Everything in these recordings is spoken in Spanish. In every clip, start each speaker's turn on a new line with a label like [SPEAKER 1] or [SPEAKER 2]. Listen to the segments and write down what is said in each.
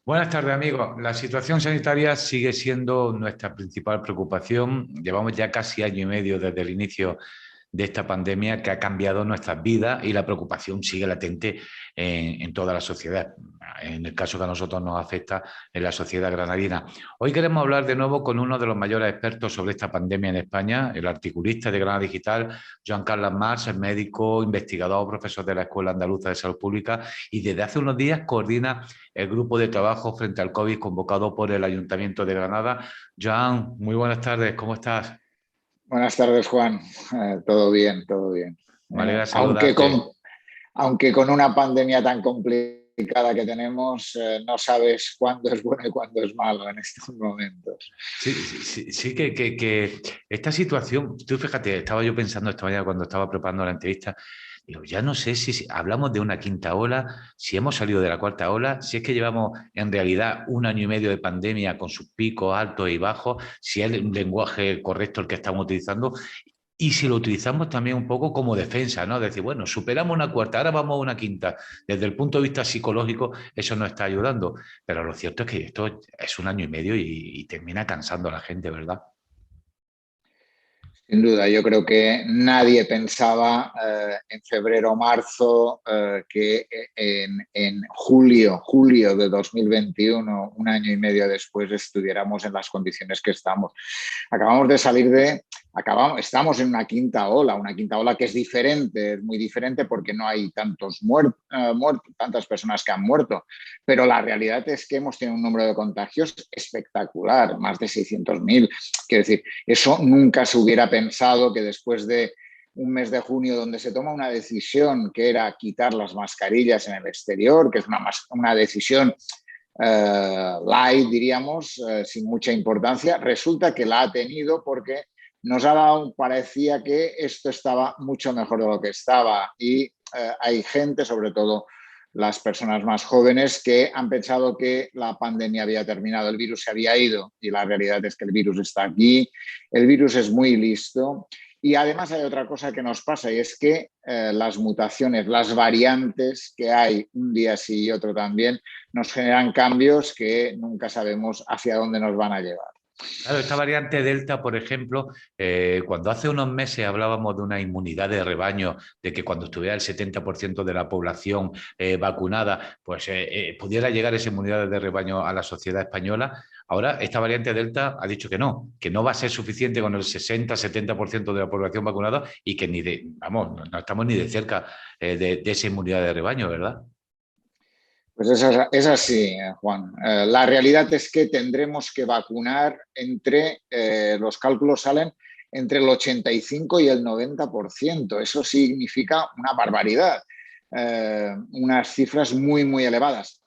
[SPEAKER 1] Buenas tardes, amigos. La situación sanitaria sigue siendo nuestra principal preocupación. Llevamos ya casi año y medio desde el inicio de esta pandemia que ha cambiado nuestras vidas y la preocupación sigue latente en toda la sociedad. En el caso que a nosotros nos afecta en la sociedad granadina. Hoy queremos hablar de nuevo con uno de los mayores expertos sobre esta pandemia en España, el articulista de Granada Digital, Joan Carles Mars, es médico, investigador, profesor de la Escuela Andaluza de Salud Pública y desde hace unos días coordina el grupo de trabajo frente al COVID convocado por el Ayuntamiento de Granada. Joan, muy buenas tardes, ¿cómo estás?
[SPEAKER 2] Buenas tardes, Juan. Todo bien, todo bien.
[SPEAKER 1] Me alegra
[SPEAKER 2] Aunque
[SPEAKER 1] saludarte.
[SPEAKER 2] aunque con una pandemia tan complicada que tenemos, no sabes cuándo es bueno y cuándo es malo en estos momentos.
[SPEAKER 1] Sí, sí, sí, sí que esta situación, tú fíjate, estaba yo pensando esta mañana cuando estaba preparando la entrevista, digo, ya no sé si hablamos de una quinta ola, si hemos salido de la cuarta ola, si es que llevamos en realidad un año y medio de pandemia con sus picos altos y bajos, si es el lenguaje correcto el que estamos utilizando. Y si lo utilizamos también un poco como defensa, ¿no? Decir, bueno, superamos una cuarta, ahora vamos a una quinta. Desde el punto de vista psicológico, eso nos está ayudando. Pero lo cierto es que esto es un año y medio y termina cansando a la gente, ¿verdad?
[SPEAKER 2] Sin duda, yo creo que nadie pensaba en febrero o marzo que en julio de 2021, un año y medio después, estuviéramos en las condiciones que estamos. Acabamos de salir estamos en una quinta ola que es diferente, es muy diferente porque no hay tantas personas que han muerto, pero la realidad es que hemos tenido un número de contagios espectacular, más de 600.000. Quiero decir, eso nunca se hubiera pensado que después de un mes de junio donde se toma una decisión que era quitar las mascarillas en el exterior, que es una decisión light, diríamos, sin mucha importancia, resulta que la ha tenido porque nos ha dado, parecía que esto estaba mucho mejor de lo que estaba y hay gente, sobre todo las personas más jóvenes, que han pensado que la pandemia había terminado, el virus se había ido y la realidad es que el virus está aquí, el virus es muy listo. Y además hay otra cosa que nos pasa y es que las mutaciones, las variantes que hay un día sí y otro también, nos generan cambios que nunca sabemos hacia dónde nos van a llevar.
[SPEAKER 1] Claro, esta variante Delta, por ejemplo, cuando hace unos meses hablábamos de una inmunidad de rebaño, de que cuando estuviera el 70% de la población vacunada, pues pudiera llegar esa inmunidad de rebaño a la sociedad española, ahora esta variante Delta ha dicho que no va a ser suficiente con el 60-70% de la población vacunada y que ni de, vamos, no estamos ni de cerca de esa inmunidad de rebaño, ¿verdad?
[SPEAKER 2] Pues es así, Juan. La realidad es que tendremos que vacunar los cálculos salen entre el 85 y el 90%. Eso significa una barbaridad, unas cifras muy, muy elevadas.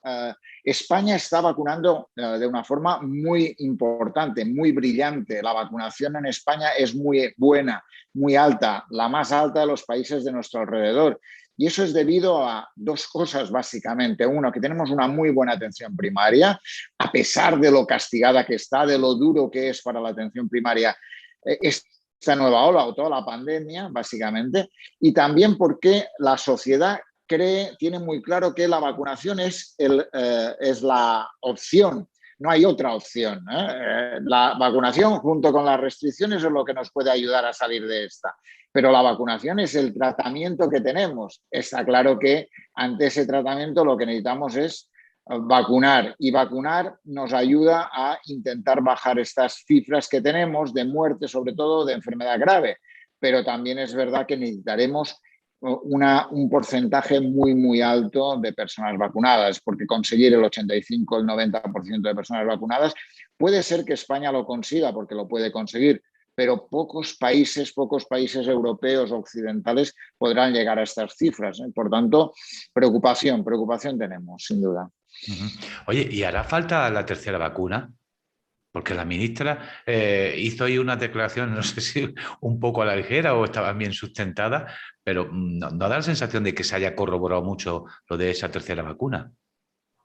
[SPEAKER 2] España está vacunando de una forma muy importante, muy brillante. La vacunación en España es muy buena, muy alta, la más alta de los países de nuestro alrededor. Y eso es debido a dos cosas, básicamente. Uno, que tenemos una muy buena atención primaria, a pesar de lo castigada que está, de lo duro que es para la atención primaria esta nueva ola o toda la pandemia, básicamente. Y también porque la sociedad tiene muy claro que la vacunación es la opción. No hay otra opción. La vacunación junto con las restricciones es lo que nos puede ayudar a salir de esta. Pero la vacunación es el tratamiento que tenemos. Está claro que ante ese tratamiento lo que necesitamos es vacunar y vacunar nos ayuda a intentar bajar estas cifras que tenemos de muerte, sobre todo de enfermedad grave. Pero también es verdad que necesitaremos un porcentaje muy, muy alto de personas vacunadas, porque conseguir el 85, el 90% de personas vacunadas, puede ser que España lo consiga, porque lo puede conseguir, pero pocos países europeos occidentales podrán llegar a estas cifras. Por tanto, preocupación tenemos, sin duda.
[SPEAKER 1] Ujú. Oye, ¿y hará falta la tercera vacuna? Porque la ministra hizo ahí unas declaraciones, no sé si un poco a la ligera o estaban bien sustentadas, pero no da la sensación de que se haya corroborado mucho lo de esa tercera vacuna,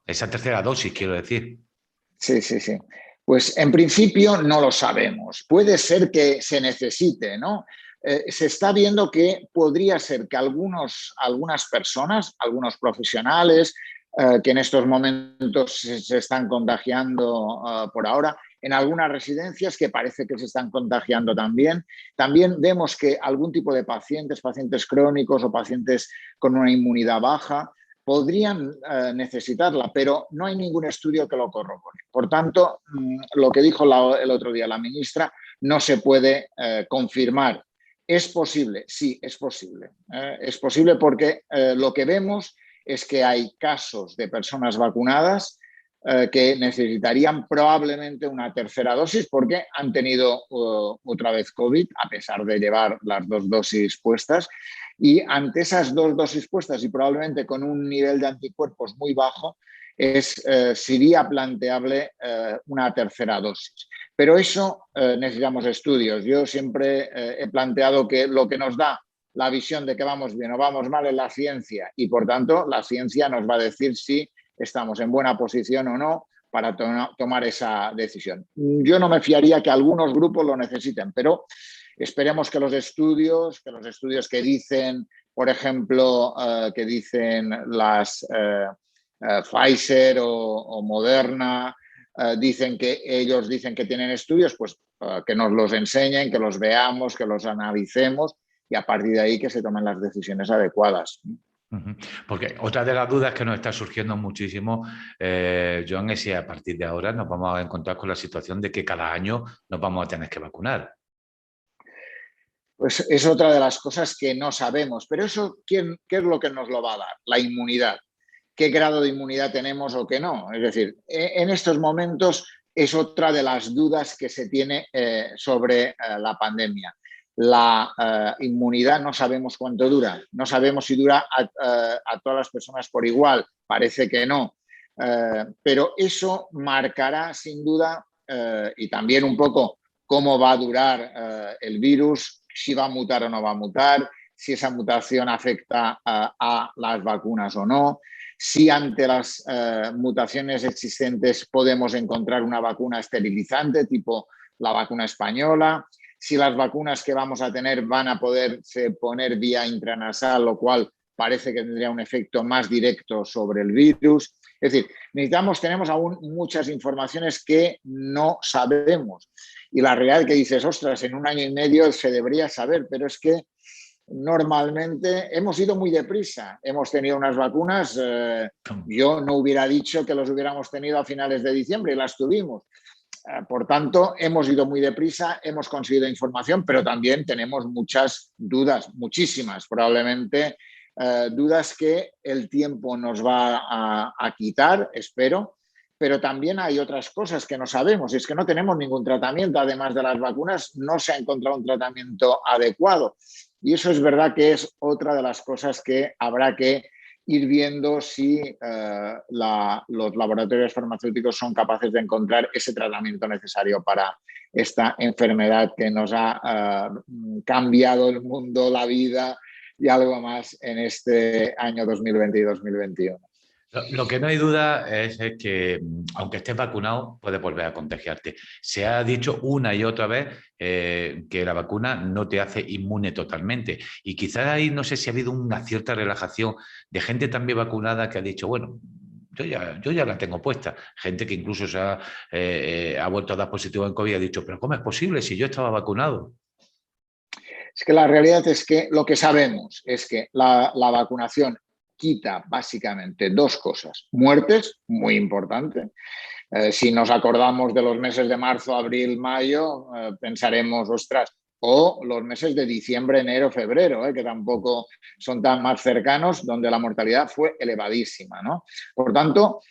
[SPEAKER 1] esa tercera dosis, quiero decir.
[SPEAKER 2] Sí, sí, sí. Pues en principio no lo sabemos. Puede ser que se necesite, ¿no? Se está viendo que podría ser que algunas personas, algunos profesionales, que en estos momentos se están contagiando por ahora. En algunas residencias que parece que se están contagiando también. También vemos que algún tipo de pacientes, pacientes crónicos o pacientes con una inmunidad baja, podrían necesitarla, pero no hay ningún estudio que lo corrobore. Por tanto, lo que dijo el otro día la ministra no se puede confirmar. ¿Es posible? Sí, es posible. Es posible porque lo que vemos es que hay casos de personas vacunadas que necesitarían probablemente una tercera dosis porque han tenido otra vez COVID, a pesar de llevar las 2 dosis puestas. Y ante esas 2 dosis puestas y probablemente con un nivel de anticuerpos muy bajo, sería planteable una tercera dosis. Pero eso necesitamos estudios. Yo siempre he planteado que lo que nos da la visión de que vamos bien o vamos mal es la ciencia y, por tanto, la ciencia nos va a decir si estamos en buena posición o no para tomar esa decisión. Yo no me fiaría que algunos grupos lo necesiten, pero esperemos que los estudios que dicen, por ejemplo, que dicen las Pfizer o Moderna, dicen que ellos dicen que tienen estudios, pues que nos los enseñen, que los veamos, que los analicemos y a partir de ahí que se tomen las decisiones adecuadas.
[SPEAKER 1] Porque otra de las dudas que nos está surgiendo muchísimo, Joan, es si a partir de ahora nos vamos a encontrar con la situación de que cada año nos vamos a tener que vacunar.
[SPEAKER 2] Pues es otra de las cosas que no sabemos, pero eso, ¿qué es lo que nos lo va a dar? La inmunidad. ¿Qué grado de inmunidad tenemos o qué no? Es decir, en estos momentos es otra de las dudas que se tiene sobre la pandemia. La inmunidad no sabemos cuánto dura, no sabemos si dura a todas las personas por igual, parece que no, pero eso marcará sin duda y también un poco cómo va a durar el virus, si va a mutar o no va a mutar, si esa mutación afecta a las vacunas o no, si ante las mutaciones existentes podemos encontrar una vacuna esterilizante tipo la vacuna española, si las vacunas que vamos a tener van a poderse poner vía intranasal, lo cual parece que tendría un efecto más directo sobre el virus. Es decir, tenemos aún muchas informaciones que no sabemos. Y la realidad es que dices, ostras, en un año y medio se debería saber, pero es que normalmente hemos ido muy deprisa. Hemos tenido unas vacunas, yo no hubiera dicho que los hubiéramos tenido a finales de diciembre y las tuvimos. Por tanto, hemos ido muy deprisa, hemos conseguido información, pero también tenemos muchas dudas, muchísimas, probablemente dudas que el tiempo nos va a quitar, espero, pero también hay otras cosas que no sabemos. Es que no tenemos ningún tratamiento, además de las vacunas, no se ha encontrado un tratamiento adecuado. Y eso es verdad que es otra de las cosas que habrá que ir viendo si los laboratorios farmacéuticos son capaces de encontrar ese tratamiento necesario para esta enfermedad que nos ha cambiado el mundo, la vida y algo más en este año 2020 y 2021.
[SPEAKER 1] Lo que no hay duda es que, aunque estés vacunado, puedes volver a contagiarte. Se ha dicho una y otra vez que la vacuna no te hace inmune totalmente. Y quizás ahí no sé si ha habido una cierta relajación de gente también vacunada que ha dicho, bueno, yo ya la tengo puesta. Gente que incluso ha vuelto a dar positivo en COVID y ha dicho, pero ¿cómo es posible si yo estaba vacunado?
[SPEAKER 2] Es que la realidad es que lo que sabemos es que la vacunación quita básicamente 2 cosas. Muertes, muy importante. Si nos acordamos de los meses de marzo, abril, mayo, pensaremos, ostras, o los meses de diciembre, enero, febrero, que tampoco son tan más cercanos, donde la mortalidad fue elevadísima, ¿no? Por tanto,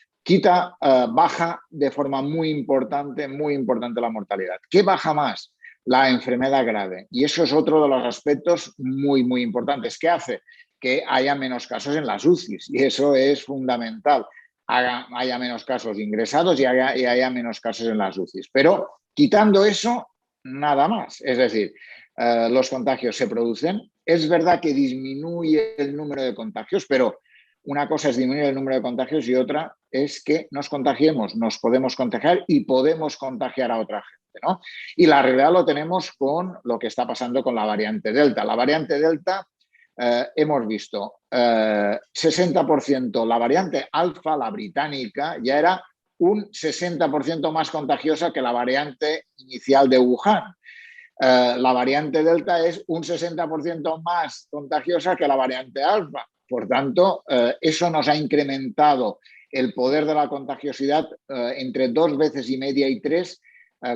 [SPEAKER 2] baja de forma muy importante la mortalidad. ¿Qué baja más? La enfermedad grave. Y eso es otro de los aspectos muy, muy importantes. ¿Qué hace? Que haya menos casos en las UCIs. Y eso es fundamental. Haya menos casos ingresados y haya menos casos en las UCIs. Pero quitando eso, nada más. Es decir, los contagios se producen. Es verdad que disminuye el número de contagios, pero una cosa es disminuir el número de contagios y otra es que nos contagiemos. Nos podemos contagiar y podemos contagiar a otra gente, ¿no? Y la realidad lo tenemos con lo que está pasando con la variante Delta. La variante Delta hemos visto 60%, la variante alfa, la británica, ya era un 60% más contagiosa que la variante inicial de Wuhan. La variante delta es un 60% más contagiosa que la variante alfa. Por tanto, eso nos ha incrementado el poder de la contagiosidad entre 2,5 veces y 3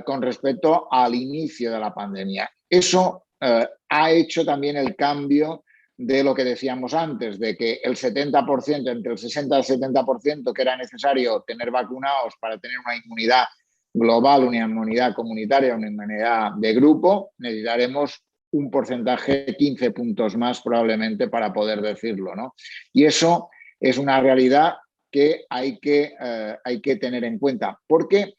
[SPEAKER 2] con respecto al inicio de la pandemia. Eso ha hecho también el cambio de lo que decíamos antes, de que el 70%, entre el 60 y el 70% que era necesario tener vacunados para tener una inmunidad global, una inmunidad comunitaria, una inmunidad de grupo, necesitaremos un porcentaje, 15 puntos más probablemente para poder decirlo, ¿no? Y eso es una realidad que hay que tener en cuenta, porque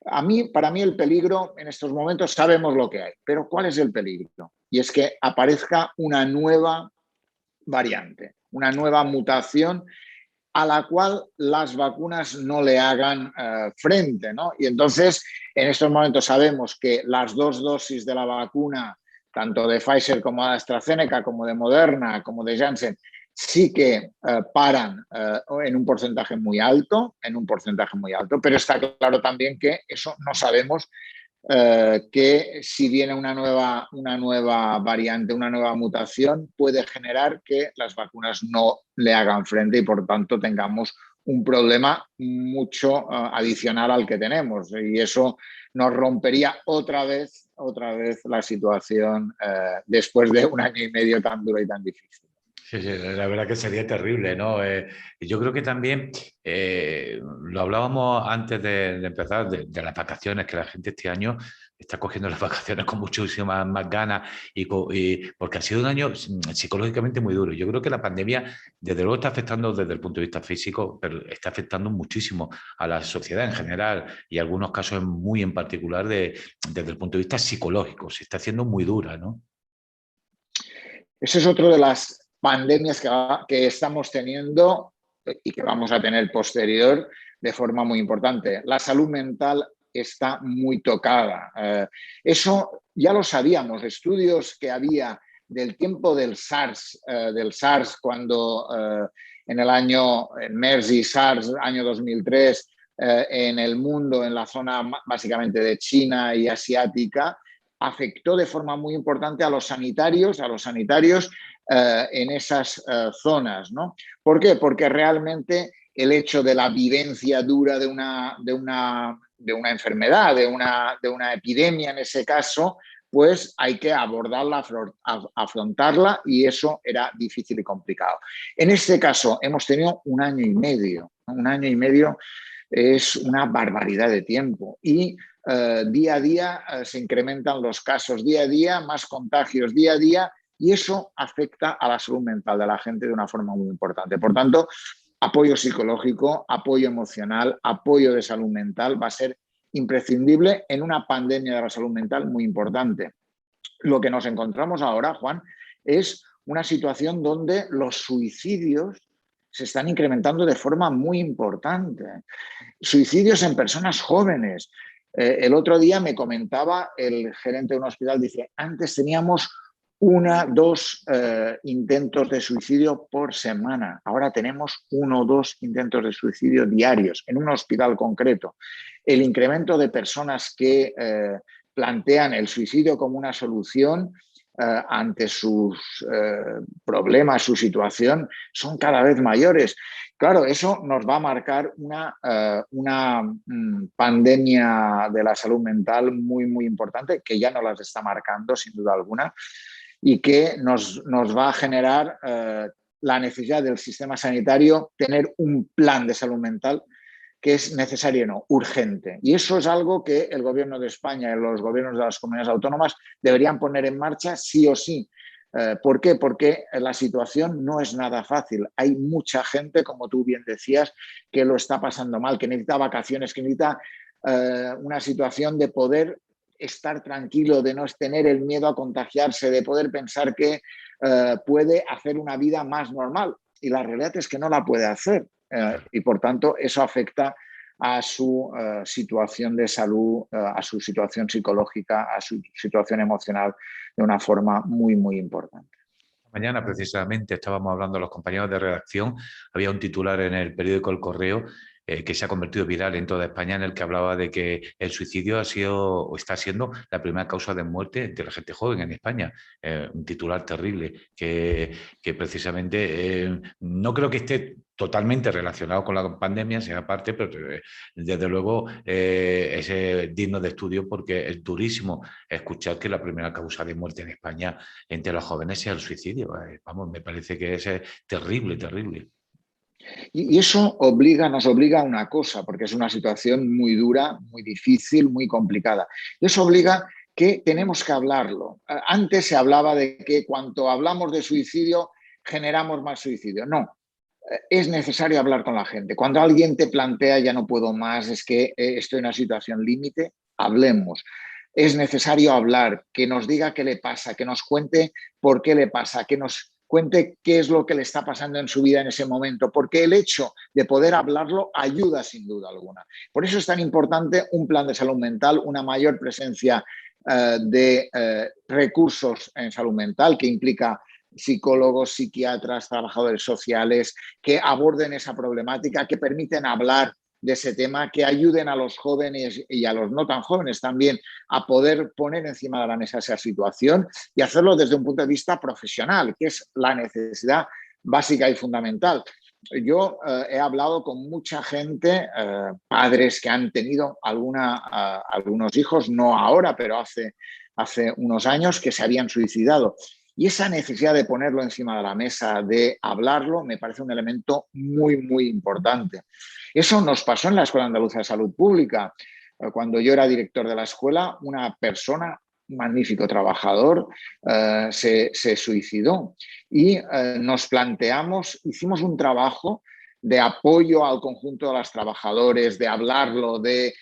[SPEAKER 2] para mí el peligro en estos momentos sabemos lo que hay, pero ¿cuál es el peligro? Y es que aparezca una nueva variante, una nueva mutación a la cual las vacunas no le hagan frente, ¿no? Y entonces, en estos momentos sabemos que las 2 dosis de la vacuna, tanto de Pfizer como de AstraZeneca, como de Moderna, como de Janssen, sí que paran en un porcentaje muy alto, pero está claro también que eso no sabemos que si viene una nueva variante, una nueva mutación, puede generar que las vacunas no le hagan frente y por tanto tengamos un problema mucho adicional al que tenemos. Y eso nos rompería otra vez la situación después de un año y medio tan duro y tan difícil.
[SPEAKER 1] Sí, sí, la verdad que sería terrible, ¿no? Yo creo que también lo hablábamos antes de empezar, de las vacaciones, que la gente este año está cogiendo las vacaciones con muchísimas más ganas porque ha sido un año psicológicamente muy duro. Yo creo que la pandemia, desde luego, está afectando desde el punto de vista físico, pero está afectando muchísimo a la sociedad en general y algunos casos muy en particular desde el punto de vista psicológico. Se está haciendo muy dura, ¿no?
[SPEAKER 2] Ese es otro de las pandemias que estamos teniendo y que vamos a tener posterior de forma muy importante. La salud mental está muy tocada. Eso ya lo sabíamos, estudios que había del tiempo del SARS cuando en el año MERS y SARS, año 2003, en el mundo, en la zona básicamente de China y asiática, afectó de forma muy importante a los sanitarios en esas zonas, ¿no? ¿Por qué? Porque realmente el hecho de la vivencia dura de una enfermedad, de una epidemia en ese caso, pues hay que abordarla, afrontarla y eso era difícil y complicado. En este caso hemos tenido un año y medio. Un año y medio es una barbaridad de tiempo y día a día se incrementan los casos, día a día más contagios, día a día, y eso afecta a la salud mental de la gente de una forma muy importante. Por tanto, apoyo psicológico, apoyo emocional, apoyo de salud mental va a ser imprescindible en una pandemia de la salud mental muy importante. Lo que nos encontramos ahora, Juan, es una situación donde los suicidios se están incrementando de forma muy importante. Suicidios en personas jóvenes. El otro día me comentaba el gerente de un hospital, dice, antes teníamos 1, 2 intentos de suicidio por semana. Ahora tenemos 1 o 2 intentos de suicidio diarios en un hospital concreto. El incremento de personas que plantean el suicidio como una solución ante sus problemas, su situación, son cada vez mayores. Claro, eso nos va a marcar una pandemia de la salud mental muy, muy importante, que ya nos las está marcando, sin duda alguna, y que nos va a generar la necesidad del sistema sanitario tener un plan de salud mental que es necesario, no, urgente. Y eso es algo que el Gobierno de España y los gobiernos de las comunidades autónomas deberían poner en marcha sí o sí. ¿Por qué? Porque la situación no es nada fácil. Hay mucha gente, como tú bien decías, que lo está pasando mal, que necesita vacaciones, que necesita una situación de poder estar tranquilo, de no tener el miedo a contagiarse, de poder pensar que puede hacer una vida más normal. Y la realidad es que no la puede hacer. Y por tanto, eso afecta a su situación de salud, a su situación psicológica, a su situación emocional de una forma muy, muy importante.
[SPEAKER 1] Mañana, precisamente, estábamos hablando los compañeros de redacción, había un titular en el periódico El Correo que se ha convertido viral en toda España, en el que hablaba de que el suicidio ha sido o está siendo la primera causa de muerte entre la gente joven en España. Un titular terrible que precisamente no creo que esté totalmente relacionado con la pandemia, sea parte, pero desde luego es digno de estudio porque es durísimo escuchar que la primera causa de muerte en España entre los jóvenes sea el suicidio. Vamos, me parece que es terrible, terrible.
[SPEAKER 2] Y eso nos obliga a una cosa, porque es una situación muy dura, muy difícil, muy complicada. Y eso obliga que tenemos que hablarlo. Antes se hablaba de que cuando hablamos de suicidio generamos más suicidio. No, es necesario hablar con la gente. Cuando alguien te plantea ya no puedo más, es que estoy en una situación límite, hablemos. Es necesario hablar, que nos diga qué le pasa, que nos cuente por qué le pasa, que nos cuente qué es lo que le está pasando en su vida en ese momento, porque el hecho de poder hablarlo ayuda sin duda alguna. Por eso es tan importante un plan de salud mental, una mayor presencia de recursos en salud mental que implica psicólogos, psiquiatras, trabajadores sociales que aborden esa problemática, que permiten hablar de ese tema, que ayuden a los jóvenes y a los no tan jóvenes también a poder poner encima de la mesa esa situación y hacerlo desde un punto de vista profesional, que es la necesidad básica y fundamental. Yo he hablado con mucha gente, padres que han tenido algunos hijos, no ahora, pero hace unos años, que se habían suicidado. Y esa necesidad de ponerlo encima de la mesa, de hablarlo, me parece un elemento muy, muy importante. Eso nos pasó en la Escuela Andaluza de Salud Pública. Cuando yo era director de la escuela, una persona, un magnífico trabajador, se suicidó. Y nos planteamos, hicimos un trabajo de apoyo al conjunto de los trabajadores, de hablarlo, de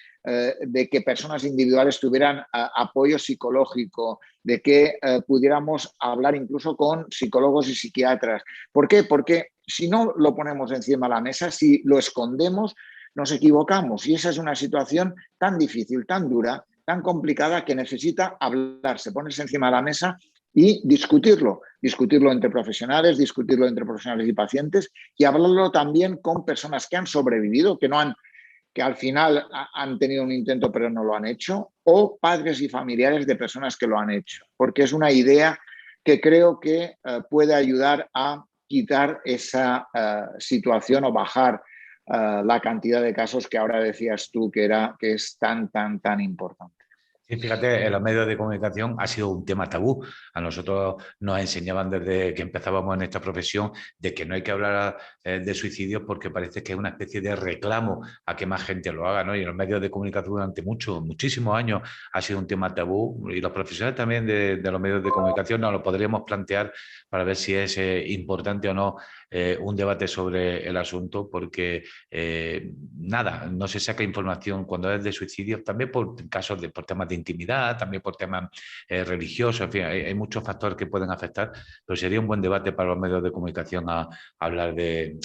[SPEAKER 2] que personas individuales tuvieran apoyo psicológico, de que pudiéramos hablar incluso con psicólogos y psiquiatras. ¿Por qué? Porque si no lo ponemos encima de la mesa, si lo escondemos, nos equivocamos. Y esa es una situación tan difícil, tan dura, tan complicada, que necesita hablarse, ponerse encima de la mesa y discutirlo entre profesionales, discutirlo entre profesionales y pacientes y hablarlo también con personas que han sobrevivido, que al final han tenido un intento pero no lo han hecho, o padres y familiares de personas que lo han hecho, porque es una idea que creo que puede ayudar a quitar esa situación o bajar la cantidad de casos que ahora decías tú que es tan, tan, tan importante.
[SPEAKER 1] Sí, fíjate, en los medios de comunicación ha sido un tema tabú. A nosotros nos enseñaban desde que empezábamos en esta profesión de que no hay que hablar de suicidios porque parece que es una especie de reclamo a que más gente lo haga, ¿no? Y en los medios de comunicación durante muchísimos años ha sido un tema tabú y los profesionales también de los medios de comunicación nos lo podríamos plantear para ver si es importante o no un debate sobre el asunto porque nada, no se saca información cuando es de suicidios, también por casos por temas de intimidad, también por temas religiosos, en fin, hay muchos factores que pueden afectar, pero sería un buen debate para los medios de comunicación a hablar de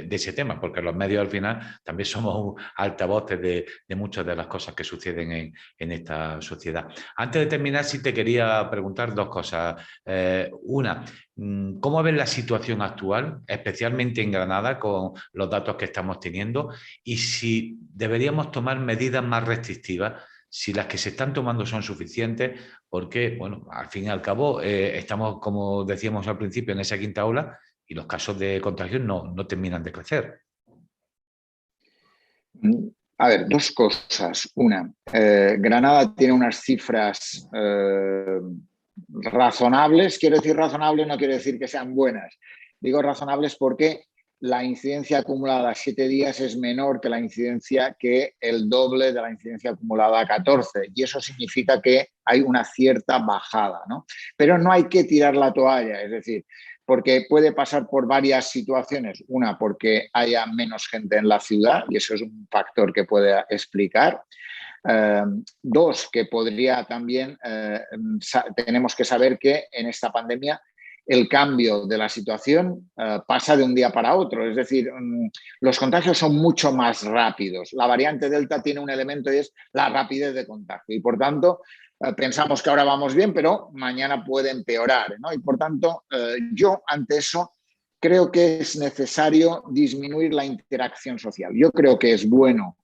[SPEAKER 1] ese tema, porque los medios al final también somos altavoces de muchas de las cosas que suceden en esta sociedad. Antes de terminar, sí te quería preguntar dos cosas. Una, ¿cómo ves la situación actual, especialmente en Granada, con los datos que estamos teniendo? Y si deberíamos tomar medidas más restrictivas, si las que se están tomando son suficientes, porque, bueno, al fin y al cabo, estamos, como decíamos al principio, en esa quinta ola y los casos de contagio no terminan de crecer.
[SPEAKER 2] A ver, dos cosas. Una, Granada tiene unas cifras razonables. Quiero decir razonables, no quiero decir que sean buenas. Digo razonables porque la incidencia acumulada a 7 días es menor que la incidencia, que el doble de la incidencia acumulada a 14. Y eso significa que hay una cierta bajada, ¿no? Pero no hay que tirar la toalla, es decir, porque puede pasar por varias situaciones. Una, porque haya menos gente en la ciudad, y eso es un factor que puede explicar. Dos, que podría también, tenemos que saber que en esta pandemia el cambio de la situación pasa de un día para otro. Es decir, los contagios son mucho más rápidos. La variante Delta tiene un elemento y es la rapidez de contagio. Y por tanto, pensamos que ahora vamos bien, pero mañana puede empeorar, ¿no? Y por tanto, yo ante eso creo que es necesario disminuir la interacción social. Yo creo que es bueno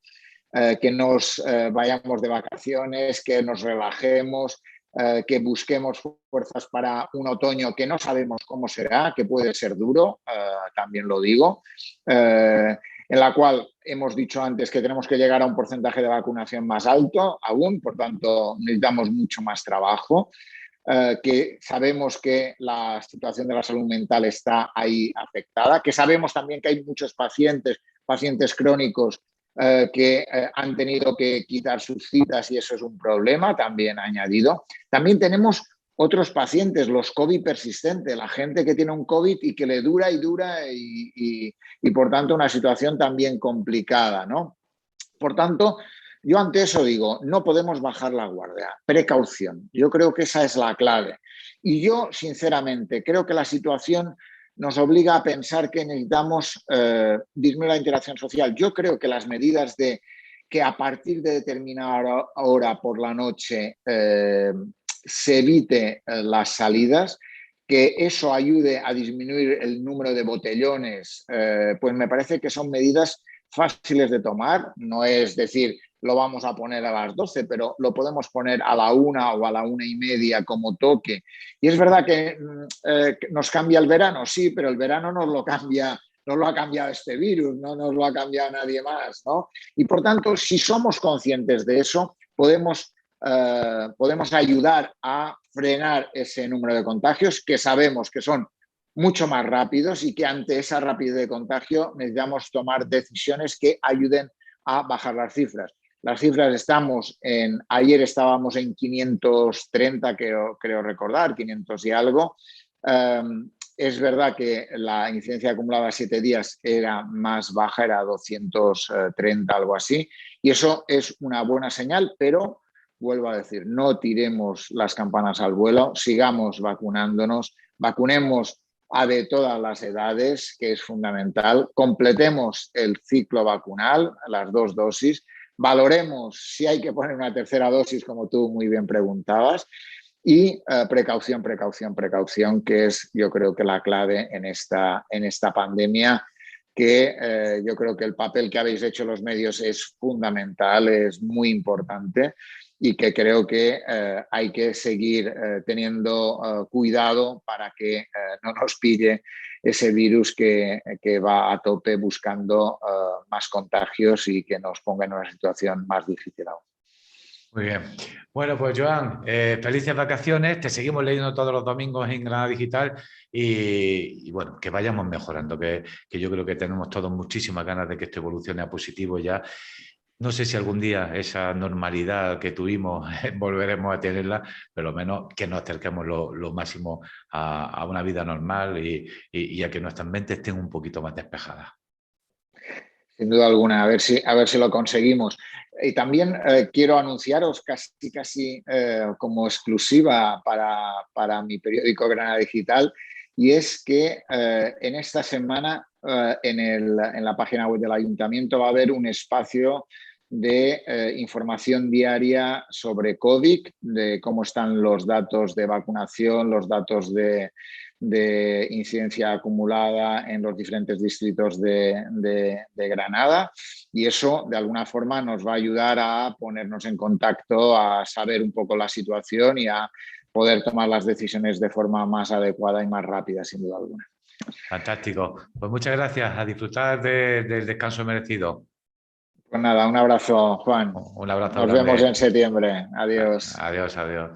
[SPEAKER 2] que nos vayamos de vacaciones, que nos relajemos, que busquemos fuerzas para un otoño que no sabemos cómo será, que puede ser duro, también lo digo, en la cual hemos dicho antes que tenemos que llegar a un porcentaje de vacunación más alto aún, por tanto necesitamos mucho más trabajo, que sabemos que la situación de la salud mental está ahí afectada, que sabemos también que hay muchos pacientes crónicos que han tenido que quitar sus citas y eso es un problema también añadido. También tenemos otros pacientes, los COVID persistentes, la gente que tiene un COVID y que le dura y dura y por tanto una situación también complicada, ¿no? Por tanto, yo ante eso digo, no podemos bajar la guardia, precaución. Yo creo que esa es la clave. Y yo, sinceramente, creo que la situación nos obliga a pensar que necesitamos disminuir la interacción social. Yo creo que las medidas de que a partir de determinada hora por la noche se evite las salidas, que eso ayude a disminuir el número de botellones, pues me parece que son medidas fáciles de tomar. No es decir, lo vamos a poner a las 12, pero lo podemos poner a la 1 o a la 1:30 como toque. Y es verdad que nos cambia el verano, sí, pero el verano nos lo cambia, no lo ha cambiado este virus, no nos lo ha cambiado nadie más, ¿no? Y por tanto, si somos conscientes de eso, podemos ayudar a frenar ese número de contagios que sabemos que son mucho más rápidos y que ante esa rapidez de contagio necesitamos tomar decisiones que ayuden a bajar las cifras. Las cifras ayer estábamos en 530, creo recordar, 500 y algo. Es verdad que la incidencia acumulada a 7 días era más baja, era 230, algo así, y eso es una buena señal, pero vuelvo a decir, no tiremos las campanas al vuelo, sigamos vacunándonos, vacunemos a de todas las edades, que es fundamental, completemos el ciclo vacunal, las 2 dosis, valoremos si hay que poner una tercera dosis, como tú muy bien preguntabas, y precaución, precaución, precaución, que es yo creo que la clave en esta pandemia, que yo creo que el papel que habéis hecho los medios es fundamental, es muy importante y que creo que hay que seguir teniendo cuidado para que no nos pille ese virus que va a tope buscando más contagios y que nos ponga en una situación más difícil aún.
[SPEAKER 1] Muy bien. Bueno, pues Joan, felices vacaciones. Te seguimos leyendo todos los domingos en Granada Digital y bueno, que vayamos mejorando, que yo creo que tenemos todos muchísimas ganas de que esto evolucione a positivo ya. No sé si algún día esa normalidad que tuvimos volveremos a tenerla, pero lo menos que nos acerquemos lo máximo a una vida normal y a que nuestras mentes estén un poquito más despejadas.
[SPEAKER 2] Sin duda alguna, a ver si lo conseguimos. Y también quiero anunciaros casi como exclusiva para mi periódico Granada Digital, y es que en esta semana en la página web del Ayuntamiento va a haber un espacio de información diaria sobre COVID, de cómo están los datos de vacunación, los datos de incidencia acumulada en los diferentes distritos de Granada, y eso de alguna forma nos va a ayudar a ponernos en contacto, a saber un poco la situación y a poder tomar las decisiones de forma más adecuada y más rápida, sin duda alguna.
[SPEAKER 1] Fantástico. Pues muchas gracias. A disfrutar del descanso merecido.
[SPEAKER 2] Pues nada, un abrazo, Juan.
[SPEAKER 1] Un abrazo
[SPEAKER 2] Nos vemos
[SPEAKER 1] grande.
[SPEAKER 2] en septiembre. Adiós.
[SPEAKER 1] Adiós, adiós.